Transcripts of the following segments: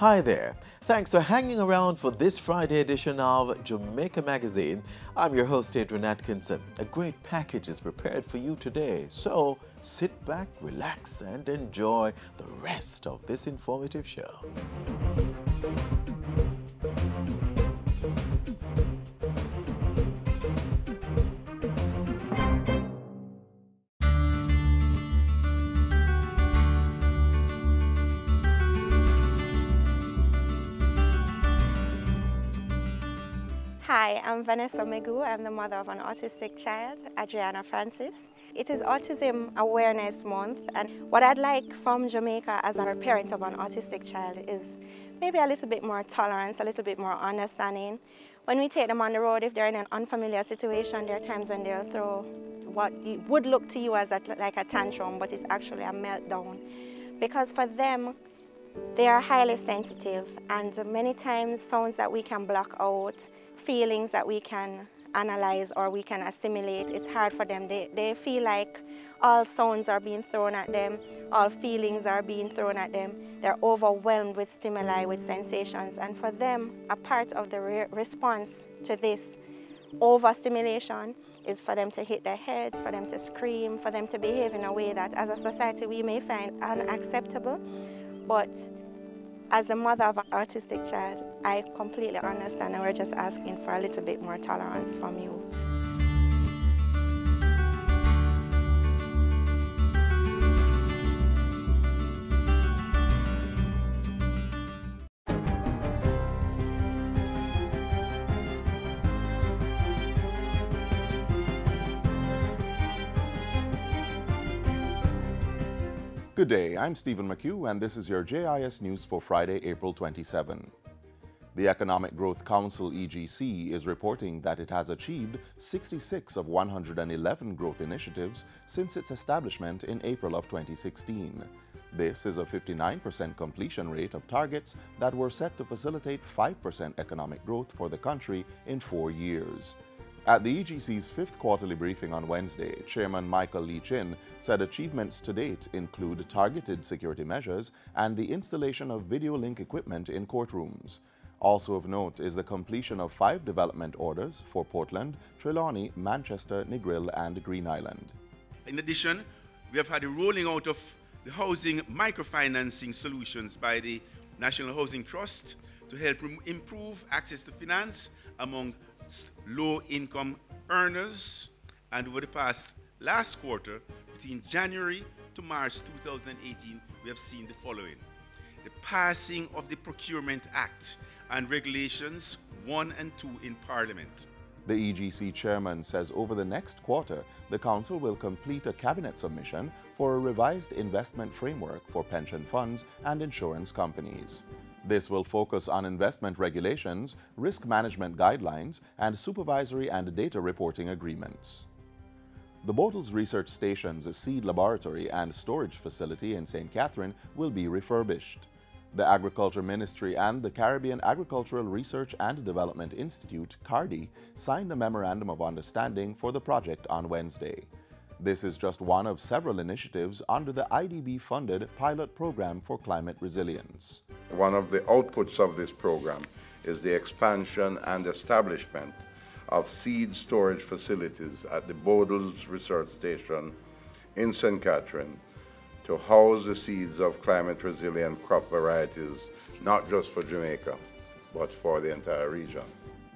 Hi there. Thanks for hanging around for this Friday edition of Jamaica Magazine. I'm your host, Adrian Atkinson. A great package is prepared for you today, so sit back, relax, and enjoy the rest of this informative show. Hi, I'm Vanessa Megu. I'm the mother of an autistic child, Adriana Francis. It is Autism Awareness Month, and what I'd like from Jamaica as a parent of an autistic child is maybe a little bit more tolerance, a little bit more understanding. When we take them on the road, if they're in an unfamiliar situation, there are times when they'll throw what would look to you as like a tantrum, but it's actually a meltdown. Because for them, they are highly sensitive, and many times sounds that we can block out, feelings that we can analyze or we can assimilate, it's hard for them. They feel like all sounds are being thrown at them, all feelings are being thrown at them. They're overwhelmed with stimuli, with sensations, and for them, a part of the response to this overstimulation is for them to hit their heads, for them to scream, for them to behave in a way that as a society we may find unacceptable. But as a mother of an autistic child, I completely understand, and we're just asking for a little bit more tolerance from you. Good day, I'm Stephen McHugh, and this is your JIS News for Friday, April 27. The Economic Growth Council, EGC, is reporting that it has achieved 66 of 111 growth initiatives since its establishment in April of 2016. This is a 59% completion rate of targets that were set to facilitate 5% economic growth for the country in 4 years. At the EGC's fifth quarterly briefing on Wednesday, Chairman Michael Lee Chin said achievements to date include targeted security measures and the installation of video link equipment in courtrooms. Also of note is the completion of 5 development orders for Portland, Trelawney, Manchester, Negril, and Green Island. In addition, we have had a rolling out of the housing microfinancing solutions by the National Housing Trust to help improve access to finance among low-income earners, and over the last quarter, between January to March 2018, we have seen the following: the passing of the Procurement Act and Regulations 1 and 2 in Parliament. The EGC chairman says over the next quarter, the council will complete a cabinet submission for a revised investment framework for pension funds and insurance companies. This will focus on investment regulations, risk management guidelines, and supervisory and data reporting agreements. The Bodles Research Station's seed laboratory and storage facility in St. Catherine will be refurbished. The Agriculture Ministry and the Caribbean Agricultural Research and Development Institute, CARDI, signed a memorandum of understanding for the project on Wednesday. This is just one of several initiatives under the IDB-funded pilot program for climate resilience. One of the outputs of this program is the expansion and establishment of seed storage facilities at the Bodles Research Station in St. Catherine to house the seeds of climate-resilient crop varieties, not just for Jamaica, but for the entire region.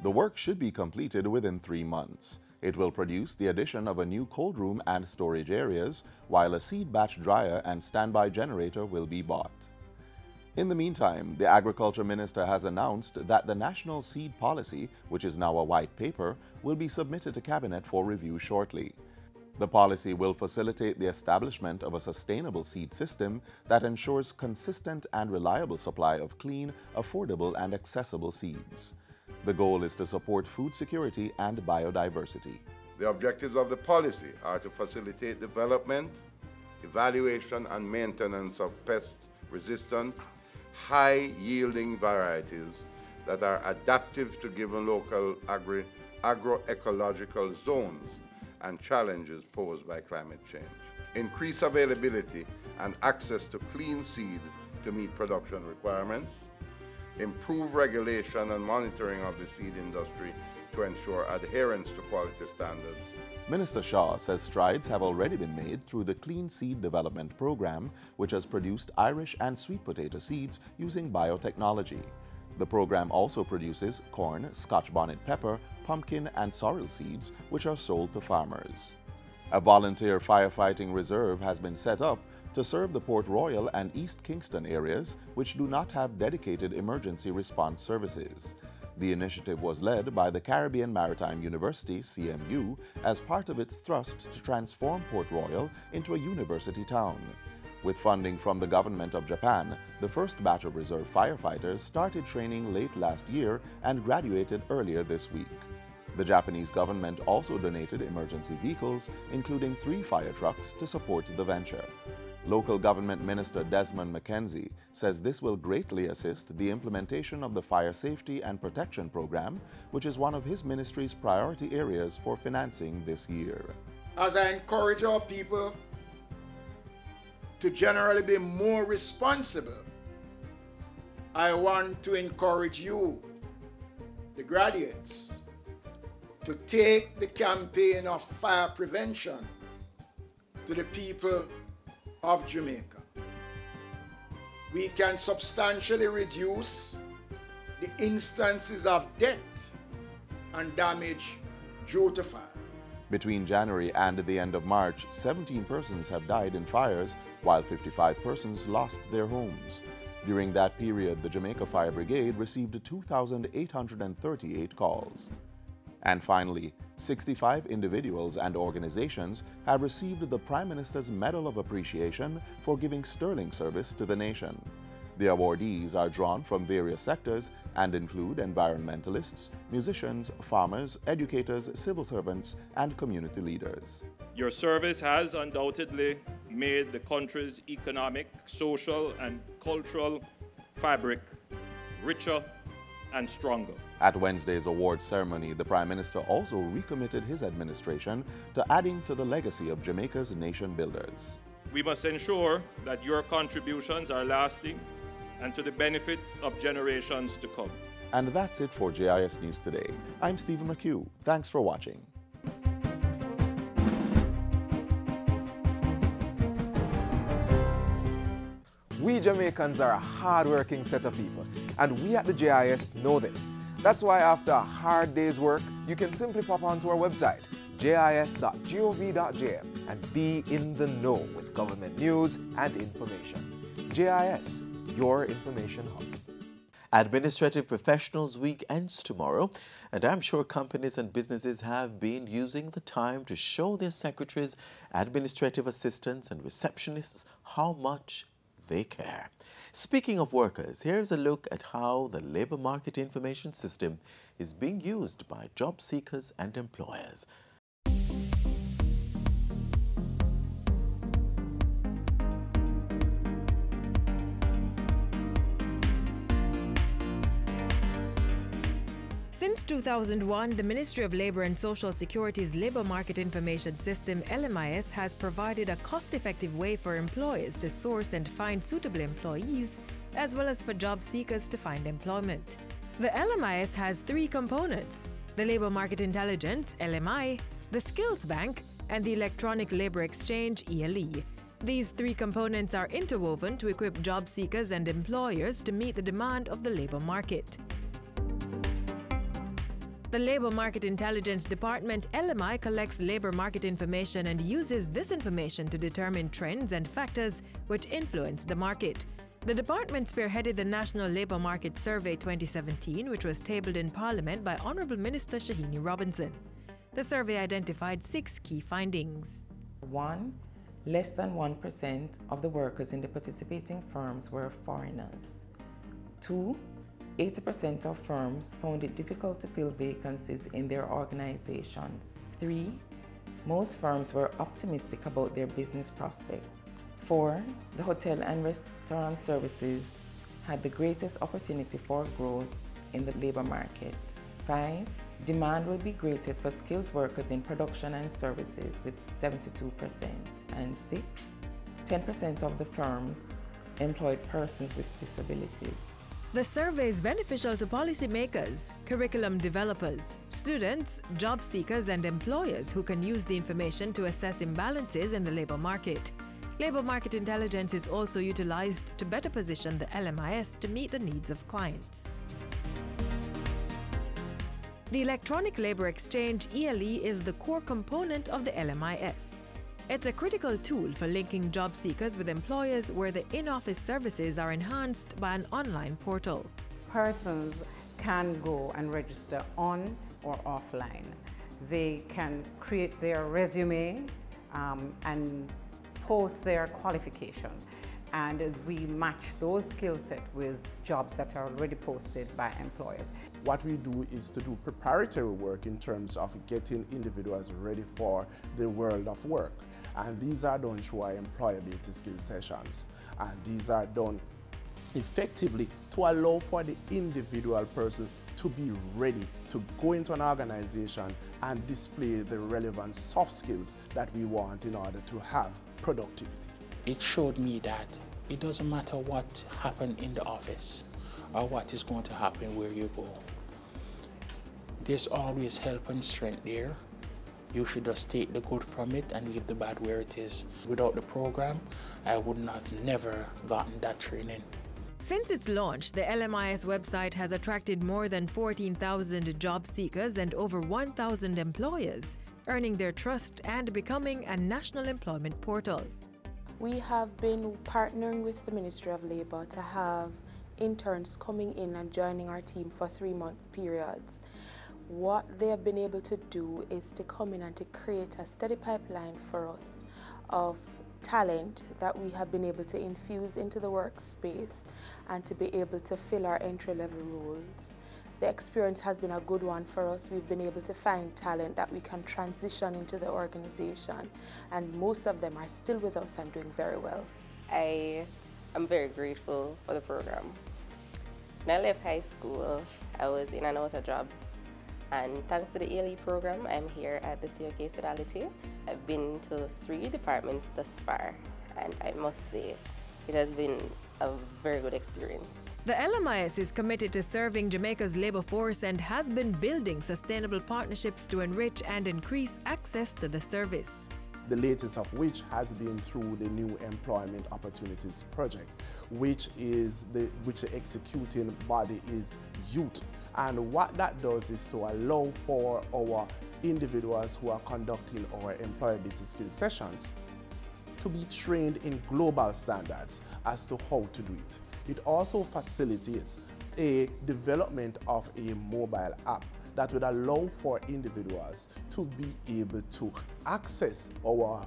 The work should be completed within 3 months. It will produce the addition of a new cold room and storage areas, while a seed batch dryer and standby generator will be bought. In the meantime, the Agriculture Minister has announced that the National Seed Policy, which is now a white paper, will be submitted to Cabinet for review shortly. The policy will facilitate the establishment of a sustainable seed system that ensures consistent and reliable supply of clean, affordable, and accessible seeds. The goal is to support food security and biodiversity. The objectives of the policy are to facilitate development, evaluation, and maintenance of pest-resistant, high-yielding varieties that are adaptive to given local agroecological zones and challenges posed by climate change. Increase availability and access to clean seed to meet production requirements, improve regulation and monitoring of the seed industry to ensure adherence to quality standards. Minister Shaw says strides have already been made through the Clean Seed Development Program, which has produced Irish and sweet potato seeds using biotechnology. The program also produces corn, Scotch bonnet pepper, pumpkin, and sorrel seeds, which are sold to farmers. A volunteer firefighting reserve has been set up to serve the Port Royal and East Kingston areas, which do not have dedicated emergency response services. The initiative was led by the Caribbean Maritime University, CMU, as part of its thrust to transform Port Royal into a university town. With funding from the government of Japan, the first batch of reserve firefighters started training late last year and graduated earlier this week. The Japanese government also donated emergency vehicles, including 3 fire trucks, to support the venture. Local Government Minister Desmond McKenzie says this will greatly assist the implementation of the Fire Safety and Protection Program, which is one of his ministry's priority areas for financing this year. As I encourage our people to generally be more responsible, I want to encourage you, the graduates, to take the campaign of fire prevention to the people of Jamaica. We can substantially reduce the instances of death and damage due to fire. Between January and the end of March, 17 persons have died in fires, while 55 persons lost their homes. During that period, the Jamaica Fire Brigade received 2,838 calls. And finally, 65 individuals and organizations have received the Prime Minister's Medal of Appreciation for giving sterling service to the nation. The awardees are drawn from various sectors and include environmentalists, musicians, farmers, educators, civil servants, and community leaders. Your service has undoubtedly made the country's economic, social, and cultural fabric richer and stronger. At Wednesday's award ceremony, the Prime Minister also recommitted his administration to adding to the legacy of Jamaica's nation builders. We must ensure that your contributions are lasting and to the benefit of generations to come. And that's it for JIS News Today. I'm Stephen McHugh. Thanks for watching. We Jamaicans are a hard-working set of people, and we at the JIS know this. That's why after a hard day's work, you can simply pop onto our website, jis.gov.jm, and be in the know with government news and information. JIS, your information hub. Administrative Professionals Week ends tomorrow, and I'm sure companies and businesses have been using the time to show their secretaries, administrative assistants, and receptionists how much they care. Speaking of workers, here's a look at how the Labour Market Information System is being used by job seekers and employers. Since 2001, the Ministry of Labour and Social Security's Labour Market Information System, LMIS, has provided a cost-effective way for employers to source and find suitable employees, as well as for job seekers to find employment. The LMIS has 3 components: the Labour Market Intelligence, LMI, the Skills Bank, and the Electronic Labour Exchange, ELE. These 3 components are interwoven to equip job seekers and employers to meet the demand of the labour market. The Labour Market Intelligence Department, LMI, collects labour market information and uses this information to determine trends and factors which influence the market. The department spearheaded the National Labour Market Survey 2017, which was tabled in Parliament by Honourable Minister Shahini Robinson. The survey identified 6 key findings. 1. Less than 1% of the workers in the participating firms were foreigners. 2. 80% of firms found it difficult to fill vacancies in their organizations. 3. Most firms were optimistic about their business prospects. 4. The hotel and restaurant services had the greatest opportunity for growth in the labor market. 5. Demand will be greatest for skills workers in production and services with 72%. And 6. 10% of the firms employed persons with disabilities. The survey is beneficial to policymakers, curriculum developers, students, job seekers, and employers who can use the information to assess imbalances in the labor market. Labor market intelligence is also utilized to better position the LMIS to meet the needs of clients. The Electronic Labor Exchange ELE is the core component of the LMIS. It's a critical tool for linking job seekers with employers where the in-office services are enhanced by an online portal. Persons can go and register on or offline. They can create their resume and post their qualifications. And we match those skill sets with jobs that are already posted by employers. What we do is to do preparatory work in terms of getting individuals ready for the world of work. And these are done through our employability skill sessions. And these are done effectively to allow for the individual person to be ready to go into an organization and display the relevant soft skills that we want in order to have productivity. It showed me that it doesn't matter what happened in the office or what is going to happen where you go. There's always help and strength there. You should just take the good from it and leave the bad where it is. Without the program, I would not have never gotten that training. Since its launch, the LMIS website has attracted more than 14,000 job seekers and over 1,000 employers, earning their trust and becoming a national employment portal. We have been partnering with the Ministry of Labour to have interns coming in and joining our team for 3-month periods. What they have been able to do is to come in and to create a steady pipeline for us of talent that we have been able to infuse into the workspace and to be able to fill our entry-level roles. The experience has been a good one for us. We've been able to find talent that we can transition into the organization, and most of them are still with us and doing very well. I am very grateful for the program. When I left high school, I was in and out of jobs. And thanks to the ELE program, I'm here at the COK Sodality. I've been to 3 departments thus far, and I must say it has been a very good experience. The LMIS is committed to serving Jamaica's labor force and has been building sustainable partnerships to enrich and increase access to the service. The latest of which has been through the New Employment Opportunities Project, which the executing body is youth. And what that does is to allow for our individuals who are conducting our employability skill sessions to be trained in global standards as to how to do it. It also facilitates a development of a mobile app that would allow for individuals to be able to access our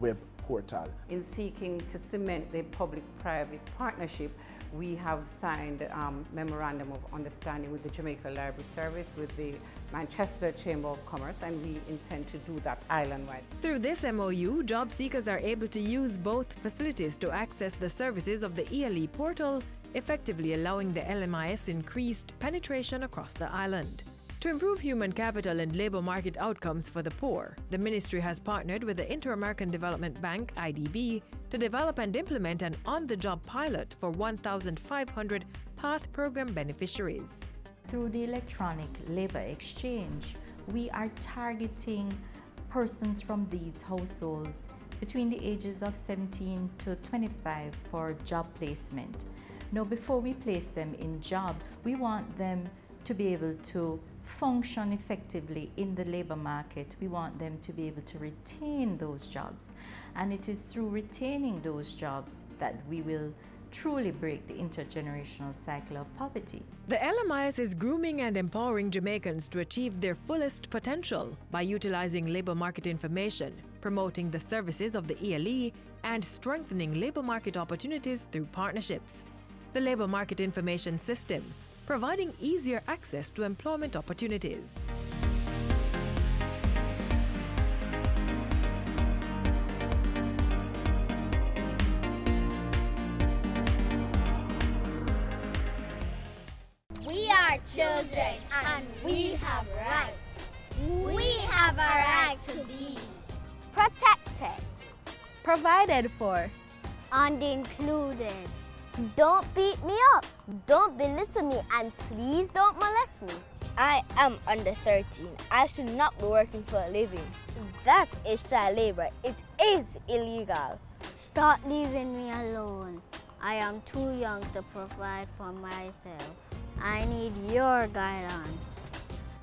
web portal. In seeking to cement the public-private partnership, we have signed a memorandum of understanding with the Jamaica Library Service, with the Manchester Chamber of Commerce, and we intend to do that island-wide. Through this MOU, job seekers are able to use both facilities to access the services of the ELE portal, effectively allowing the LMIS increased penetration across the island. To improve human capital and labor market outcomes for the poor, the ministry has partnered with the Inter-American Development Bank, IDB, to develop and implement an on-the-job pilot for 1,500 PATH program beneficiaries. Through the Electronic Labor Exchange, we are targeting persons from these households between the ages of 17 to 25 for job placement. Now, before we place them in jobs, we want them to be able to function effectively in the labor market. We want them to be able to retain those jobs. And it is through retaining those jobs that we will truly break the intergenerational cycle of poverty. The LMIS is grooming and empowering Jamaicans to achieve their fullest potential by utilizing labor market information, promoting the services of the ELE, and strengthening labor market opportunities through partnerships. The Labor Market Information System, providing easier access to employment opportunities. We are children and we have rights. We have a right to be protected, provided for, and included. Don't beat me up. Don't belittle me and please don't molest me. I am under 13. I should not be working for a living. That is child labor. It is illegal. Stop leaving me alone. I am too young to provide for myself. I need your guidance.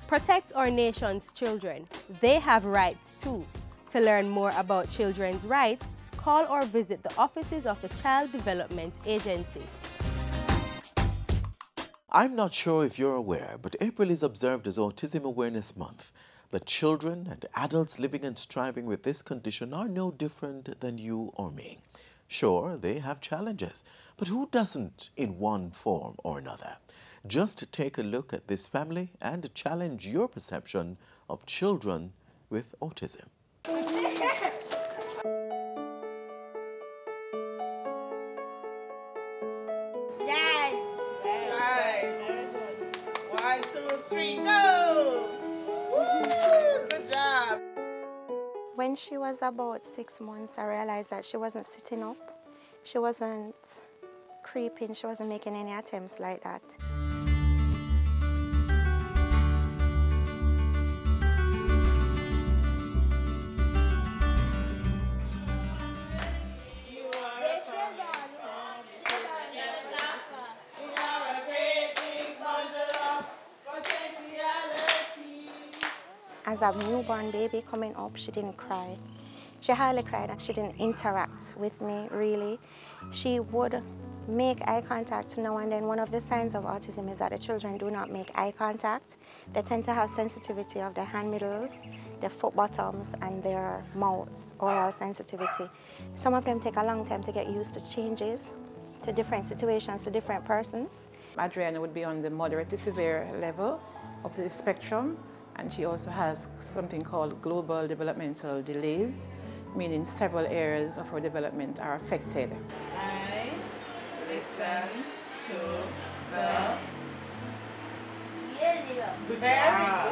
Protect our nation's children. They have rights too. To learn more about children's rights, call or visit the offices of the Child Development Agency. I'm not sure if you're aware, but April is observed as Autism Awareness Month. The children and adults living and striving with this condition are no different than you or me. Sure, they have challenges, but who doesn't in one form or another? Just take a look at this family and challenge your perception of children with autism. One, two, three, go! Woo! Good job! When she was about 6 months, I realized that she wasn't sitting up. She wasn't creeping. She wasn't making any attempts like that. As a newborn baby coming up, she didn't cry. She hardly cried and she didn't interact with me, really. She would make eye contact now and then. One of the signs of autism is that the children do not make eye contact. They tend to have sensitivity of their hand middles, their foot bottoms, and their mouths, oral sensitivity. Some of them take a long time to get used to changes, to different situations, to different persons. Adriana would be on the moderate to severe level of the spectrum, and she also has something called global developmental delays, meaning several areas of her development are affected. I listen to the... Good job.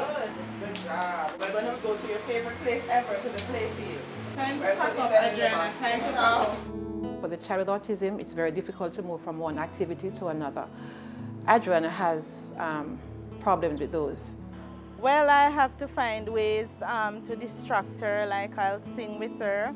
Good job. We're going to go to your favorite place ever, to the playfield. Time to pack up, Adriana. Time to pack up. For the child with autism, it's very difficult to move from one activity to another. Adriana has problems with those. Well, I have to find ways to distract her, like I'll sing with her.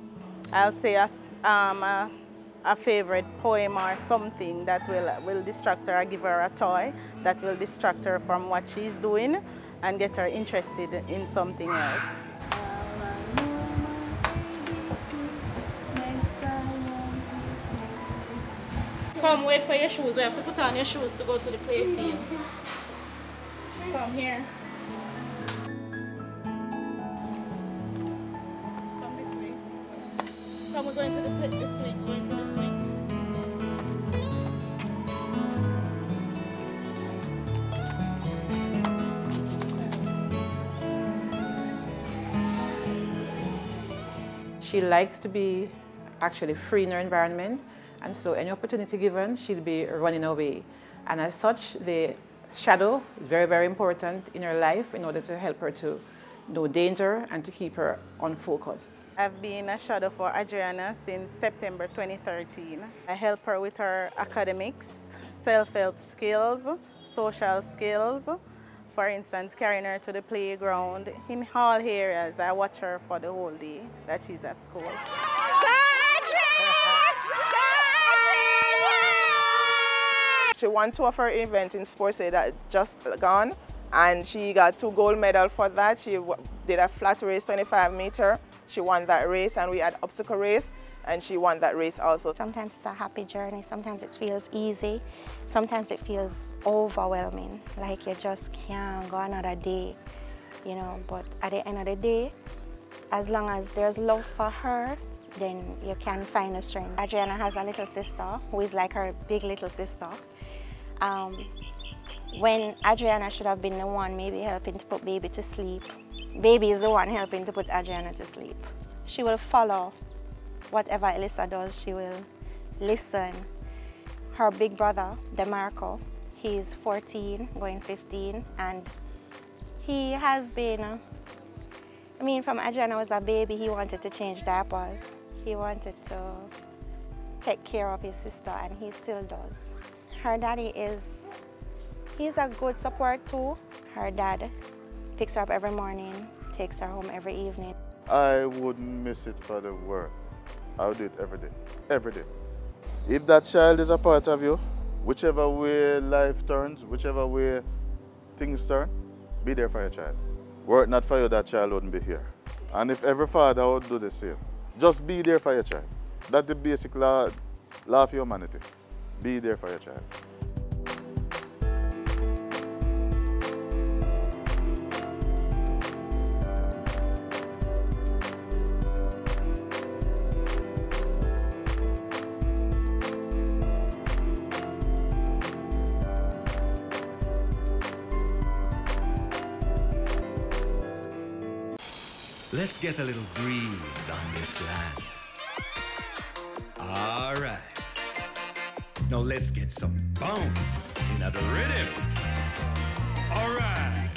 I'll say a favorite poem or something that will distract her. I give her a toy that will distract her from what she's doing and get her interested in something else. Come, wait for your shoes. We have to put on your shoes to go to the playfield. Come here. Come this way. Come, we're going to the swing. Going to the swing. She likes to be actually free in her environment, and so any opportunity given, she'll be running away. And as such, the shadow is very, very important in her life in order to help her to know danger and to keep her on focus. I've been a shadow for Adriana since September 2013. I help her with her academics, self-help skills, social skills. For instance, carrying her to the playground. In all areas, I watch her for the whole day that she's at school. She won 2 of her events in sports that just gone, and she got 2 gold medals for that. She did a flat race, 25 meter. She won that race, and we had obstacle race, and she won that race also. Sometimes it's a happy journey, sometimes it feels easy, sometimes it feels overwhelming, like you just can't go another day, you know. But at the end of the day, as long as there's love for her, then you can find a strength. Adriana has a little sister who is like her big little sister. When Adriana should have been the one maybe helping to put baby to sleep, baby is the one helping to put Adriana to sleep. She will follow whatever Elisa does. She will listen. Her big brother, DeMarco, he's 14, going 15, and he has been, I mean, from Adriana was a baby, he wanted to change diapers. He wanted to take care of his sister, and he still does. Her daddy he's a good support too. Her dad picks her up every morning, takes her home every evening. I wouldn't miss it for the world. I would do it every day, every day. If that child is a part of you, whichever way life turns, whichever way things turn, be there for your child. Were it not for you, that child wouldn't be here. And if every father would do the same, just be there for your child. That's the basic law of humanity. Be there for your child. Let's get a little breeze on this land. All right. Now let's get some bounce in the rhythm. All right.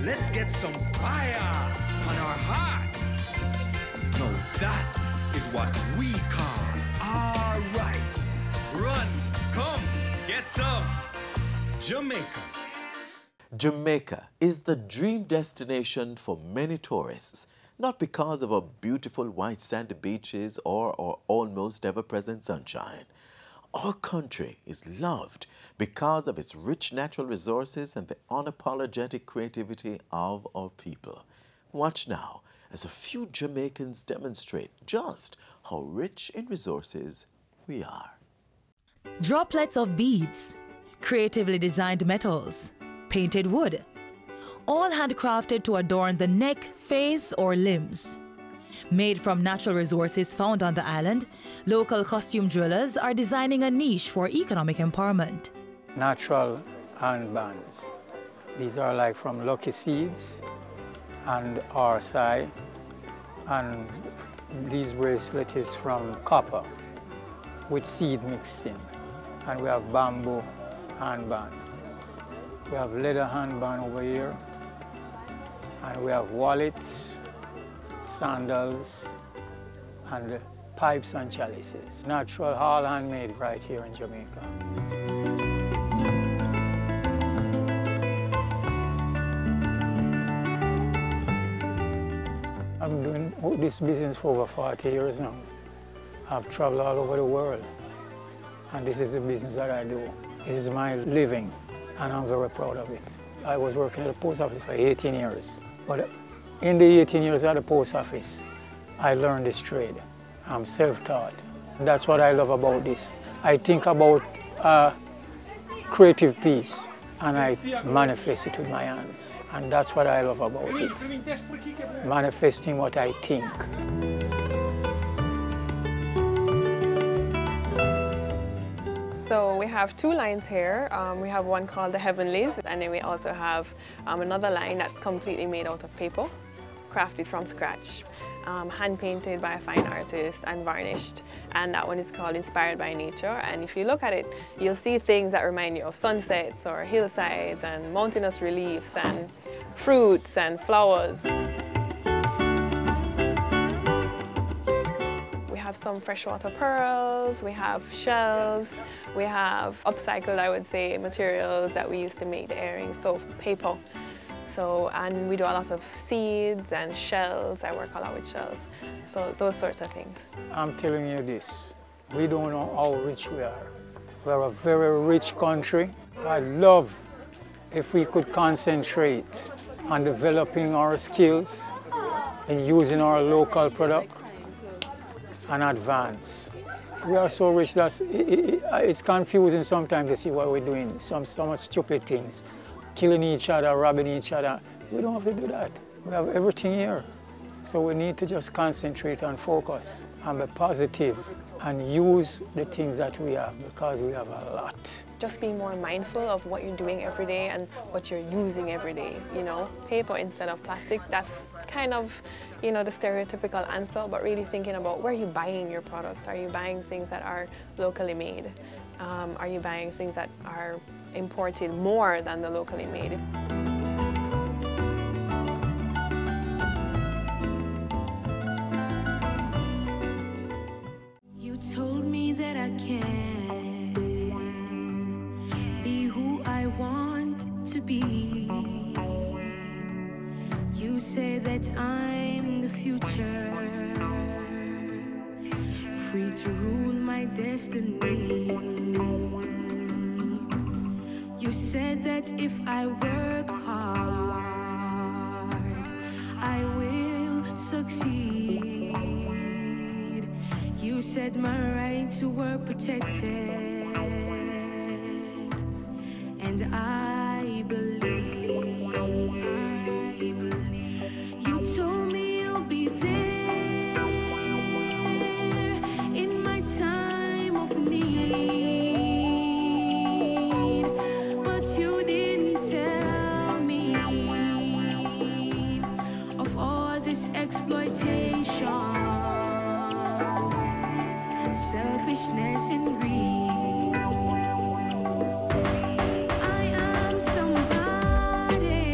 Let's get some fire on our hearts. Now that is what we call all right. Run, come, get some Jamaica. Jamaica is the dream destination for many tourists, not because of our beautiful white sandy beaches or our almost ever-present sunshine. Our country is loved because of its rich natural resources and the unapologetic creativity of our people. Watch now as a few Jamaicans demonstrate just how rich in resources we are. Droplets of beads, creatively designed metals, painted wood, all handcrafted to adorn the neck, face, or limbs. Made from natural resources found on the island, local costume jewelers are designing a niche for economic empowerment. Natural handbands. These are like from lucky seeds and RSI, and these bracelet is from copper with seed mixed in. And we have bamboo handband. We have leather handband over here, and we have wallets, sandals, and pipes and chalices. Natural, all handmade right here in Jamaica. I'm doing this business for over 40 years now. I've traveled all over the world, and this is the business that I do. This is my living, and I'm very proud of it. I was working at the post office for 18 years. But in the 18 years at the post office, I learned this trade. I'm self-taught. That's what I love about this. I think about a creative piece, and I manifest it with my hands. And that's what I love about it. Manifesting what I think. So we have two lines here. We have one called the Heavenlies, and then we also have another line that's completely made out of paper, crafted from scratch, hand-painted by a fine artist and varnished. And that one is called Inspired by Nature. And if you look at it, you'll see things that remind you of sunsets or hillsides and mountainous reliefs and fruits and flowers. We have some freshwater pearls, we have shells, we have upcycled, I would say, materials that we used to make the earrings, so paper. So, and we do a lot of seeds and shells. I work a lot with shells. So those sorts of things. I'm telling you this, we don't know how rich we are. We're a very rich country. I'd love if we could concentrate on developing our skills and using our local product and advance. We are so rich that it's confusing sometimes to see what we're doing, so much stupid things. Killing each other, robbing each other. We don't have to do that. We have everything here. So we need to just concentrate and focus and be positive and use the things that we have, because we have a lot. Just being more mindful of what you're doing every day and what you're using every day, you know. Paper instead of plastic, that's kind of, you know, the stereotypical answer, but really thinking about where you're buying your products. Are you buying things that are locally made? Are you buying things that are imported more than the locally made? You told me that can be who I want to be. You say that I'm the future, free to rule my destiny. You said that if I work hard, I will succeed. You said my rights were protected, and I believe. You told me you'll be there in my time of need, but you didn't tell me of all this exploitation, selfishness and greed. I am somebody,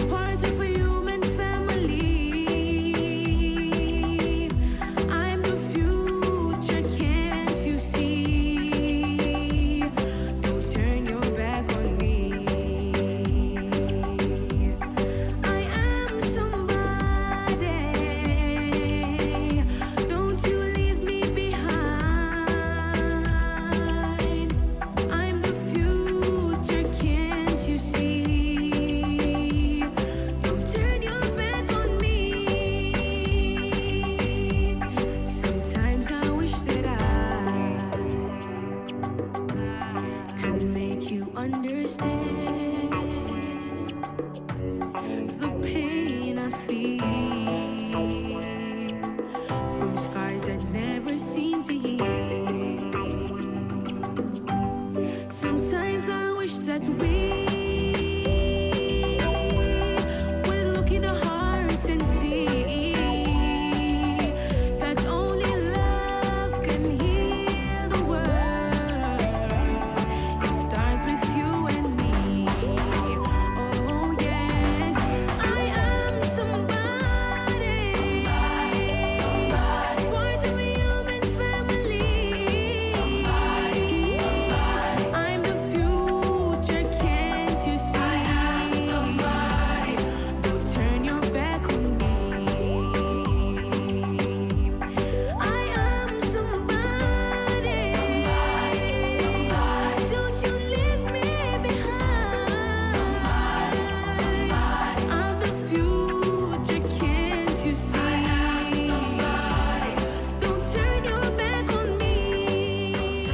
part of a human family. I'm the future, can't you see? Don't turn your back on me. I am somebody, don't you leave me behind. I'm the future, can't you see? Don't turn your back on me. Sometimes I wish that I could make you understand the pain I feel from scars that never seem to heal. Sometimes I wish that we would look in our hearts and see that only love can heal the world. It starts with you and me. Oh yes, I am somebody, part of a human family. I'm the future, can't you see? Don't turn your back on me. I am somebody, don't you leave me behind. I'm the future, can't you see? Don't turn your back on me.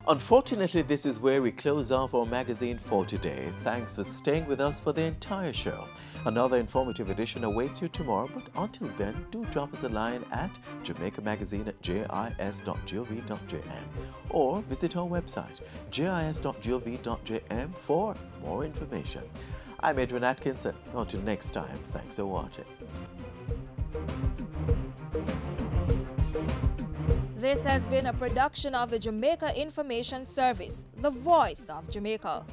Unfortunately, this is where we close off our magazine for today. Thanks for staying with us for the entire show. Another informative edition awaits you tomorrow, but until then, do drop us a line at jamaicamagazine@jis.gov.jm or visit our website, jis.gov.jm, for more information. I'm Adrian Atkinson. Until next time, thanks for watching. This has been a production of the Jamaica Information Service, the voice of Jamaica.